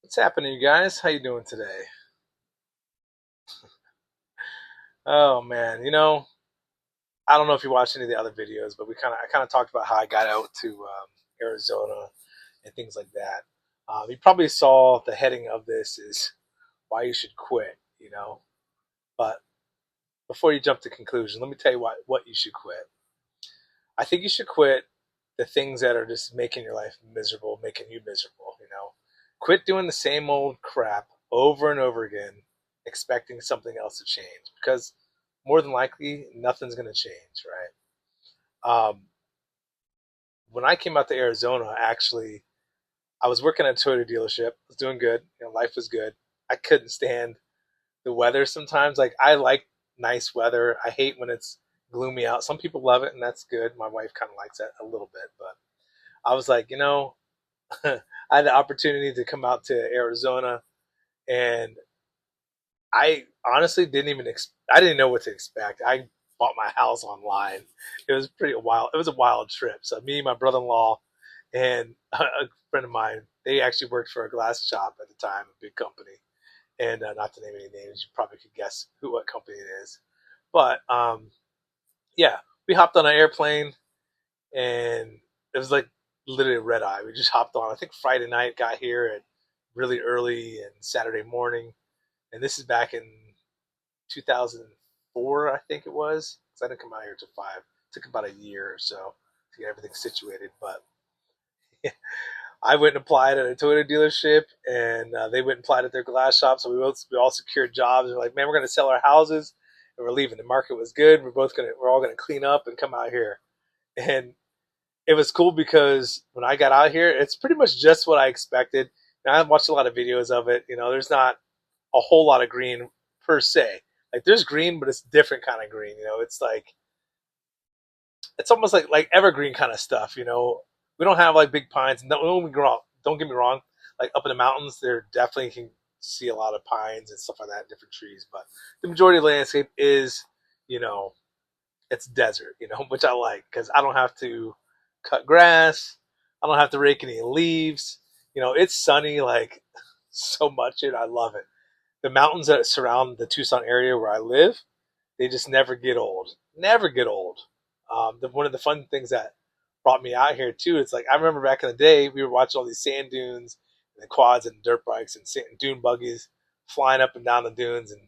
What's happening, you guys? How you doing today? Oh man, I don't know if you watched any of the other videos, but I kind of talked about how I got out to Arizona and things like that. You probably saw the heading of this is why you should quit. But before you jump to conclusion, let me tell you what you should quit. I think you should quit the things that are just making your life miserable, making you miserable. Quit doing the same old crap over and over again, expecting something else to change because more than likely nothing's going to change, right? When I came out to Arizona, actually, I was working at a Toyota dealership. I was doing good. Life was good. I couldn't stand the weather sometimes. Like, I like nice weather. I hate when it's gloomy out. Some people love it, and that's good. My wife kind of likes that a little bit, but I was like, I had the opportunity to come out to Arizona, and I honestly didn't even I didn't know what to expect. I bought my house online. It was pretty wild. It was a wild trip. So me, my brother-in-law, and a friend of mine, they actually worked for a glass shop at the time, a big company. And not to name any names, you probably could guess what company it is. But yeah, we hopped on an airplane, and it was like literally red eye. We just hopped on. I think Friday night, got here at really early, and Saturday morning. And this is back in 2004, I think it was. Because I didn't come out here till five. It took about a year or so to get everything situated. But yeah, I went and applied at a Toyota dealership, and they went and applied at their glass shop. So we all secured jobs. We're like, man, we're going to sell our houses, and we're leaving. The market was good. We're all gonna clean up and come out here. And it was cool because when I got out here, it's pretty much just what I expected. And I watched a lot of videos of it. There's not a whole lot of green per se. Like, there's green, but it's different kind of green. It's like it's almost like evergreen kind of stuff. We don't have like big pines. No, don't get me wrong. Like, up in the mountains, there definitely can see a lot of pines and stuff like that, different trees. But the majority of the landscape is, you know, it's desert. Which I like because I don't have to cut grass. I don't have to rake any leaves. It's sunny like so much, and I love it. The mountains that surround the Tucson area where I live, they just never get old. Never get old. One of the fun things that brought me out here too, it's like I remember back in the day, we were watching all these sand dunes and the quads and dirt bikes and dune buggies flying up and down the dunes and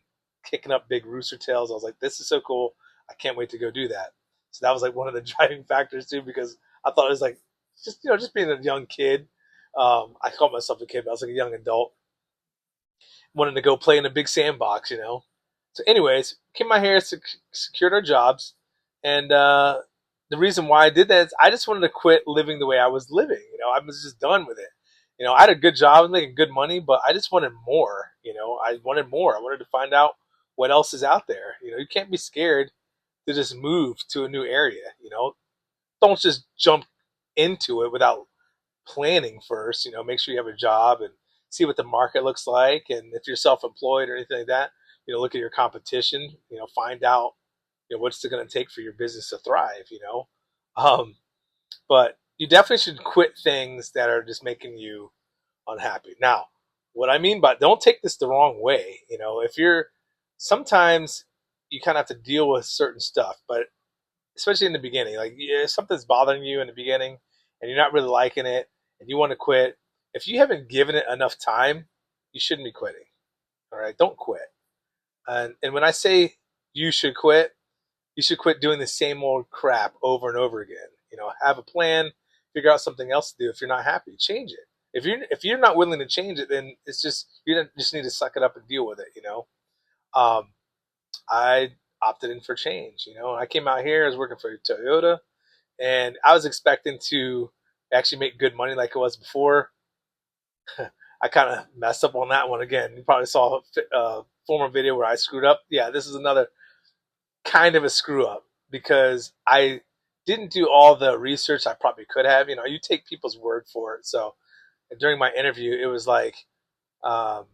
kicking up big rooster tails. I was like, this is so cool. I can't wait to go do that. So that was like one of the driving factors too, because I thought it was like just being a young kid. I called myself a kid, but I was like a young adult wanting to go play in a big sandbox. So, anyways, came out here, secured our jobs, and the reason why I did that is I just wanted to quit living the way I was living. I was just done with it. I had a good job, I was making good money, but I just wanted more. I wanted more. I wanted to find out what else is out there. You can't be scared to just move to a new area. Don't just jump into it without planning first. Make sure you have a job and see what the market looks like. And if you're self-employed or anything like that, look at your competition. Find out what's it going to take for your business to thrive. Um, but you definitely should quit things that are just making you unhappy. Now, what I mean by don't take this the wrong way. If you're sometimes you kind of have to deal with certain stuff, but especially in the beginning. Like, yeah, if something's bothering you in the beginning and you're not really liking it and you want to quit, if you haven't given it enough time, you shouldn't be quitting. All right, don't quit. And when I say you should quit, you should quit doing the same old crap over and over again. Have a plan, figure out something else to do. If you're not happy, change it. If you're not willing to change it, then it's just you just need to suck it up and deal with it. Um, I opted in for change. I came out here, I was working for Toyota, and I was expecting to actually make good money like it was before. I kind of messed up on that one again. You probably saw a former video where I screwed up. Yeah, this is another kind of a screw up because I didn't do all the research I probably could have. You take people's word for it. So during my interview, it was like, um,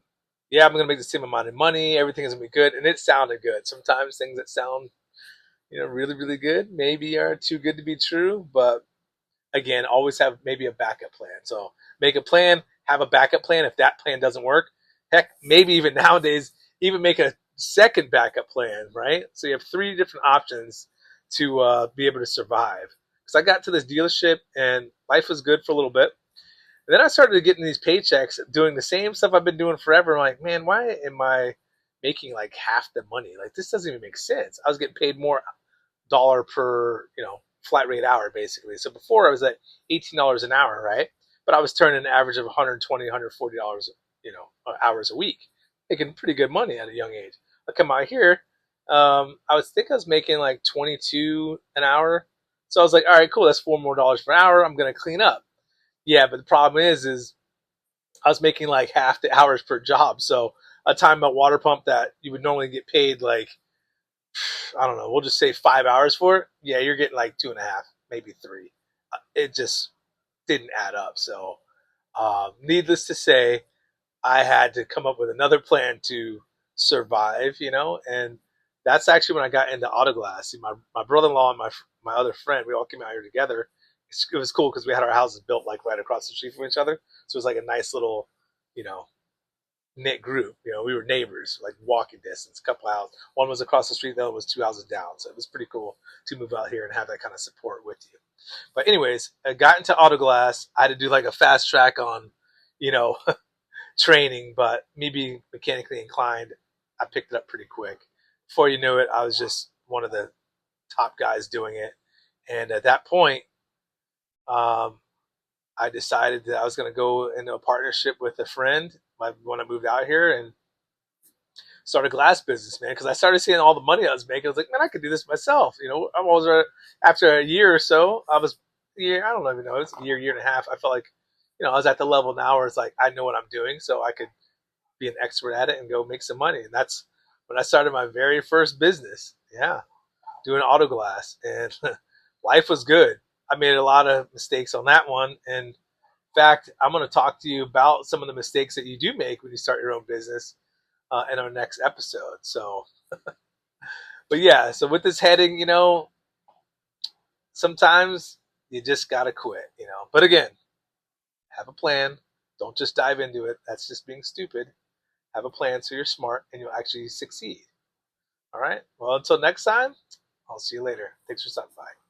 yeah, I'm going to make the same amount of money. Everything is going to be good. And it sounded good. Sometimes things that sound, really, really good maybe are too good to be true. But again, always have maybe a backup plan. So make a plan, have a backup plan if that plan doesn't work. Heck, maybe even nowadays, even make a second backup plan, right? So you have three different options to be able to survive. Because I got to this dealership and life was good for a little bit. And then I started getting these paychecks doing the same stuff I've been doing forever. I'm like, man, why am I making like half the money? Like, this doesn't even make sense. I was getting paid more dollar per, flat rate hour basically. So before I was at $18 an hour, right? But I was turning an average of 120, $140, hours a week, making pretty good money at a young age. I come out here, I was making like 22 an hour. So I was like, all right, cool. That's $4 more per hour. I'm gonna clean up. Yeah, but the problem is I was making like half the hours per job. So a time at water pump that you would normally get paid like, I don't know, we'll just say 5 hours for it. Yeah, you're getting like 2.5, maybe three. It just didn't add up. So, needless to say, I had to come up with another plan to survive, and that's actually when I got into Autoglass. See, my brother-in-law and my other friend, we all came out here together. It was cool because we had our houses built like right across the street from each other, so it was like a nice little, you know, knit group. We were neighbors, like walking distance. A couple houses. One was across the street, the other was 2 houses down. So it was pretty cool to move out here and have that kind of support with you. But anyways, I got into Autoglass. I had to do like a fast track on, you know, training. But me being mechanically inclined, I picked it up pretty quick. Before you knew it, I was just one of the top guys doing it. And at that point, um, I decided that I was going to go into a partnership with a friend when I moved out here and start a glass business, man. Because I started seeing all the money I was making. I was like, man, I could do this myself. I'm always after a year or so, I don't even know, it's a year and a half. I felt like, I was at the level now where it's like I know what I'm doing, so I could be an expert at it and go make some money. And that's when I started my very first business. Yeah, doing auto glass, and life was good. I made a lot of mistakes on that one, and in fact, I'm going to talk to you about some of the mistakes that you do make when you start your own business in our next episode. So, but yeah, so with this heading, sometimes you just got to quit. But again, have a plan. Don't just dive into it. That's just being stupid. Have a plan so you're smart and you'll actually succeed. All right. Well, until next time, I'll see you later. Thanks for stopping by.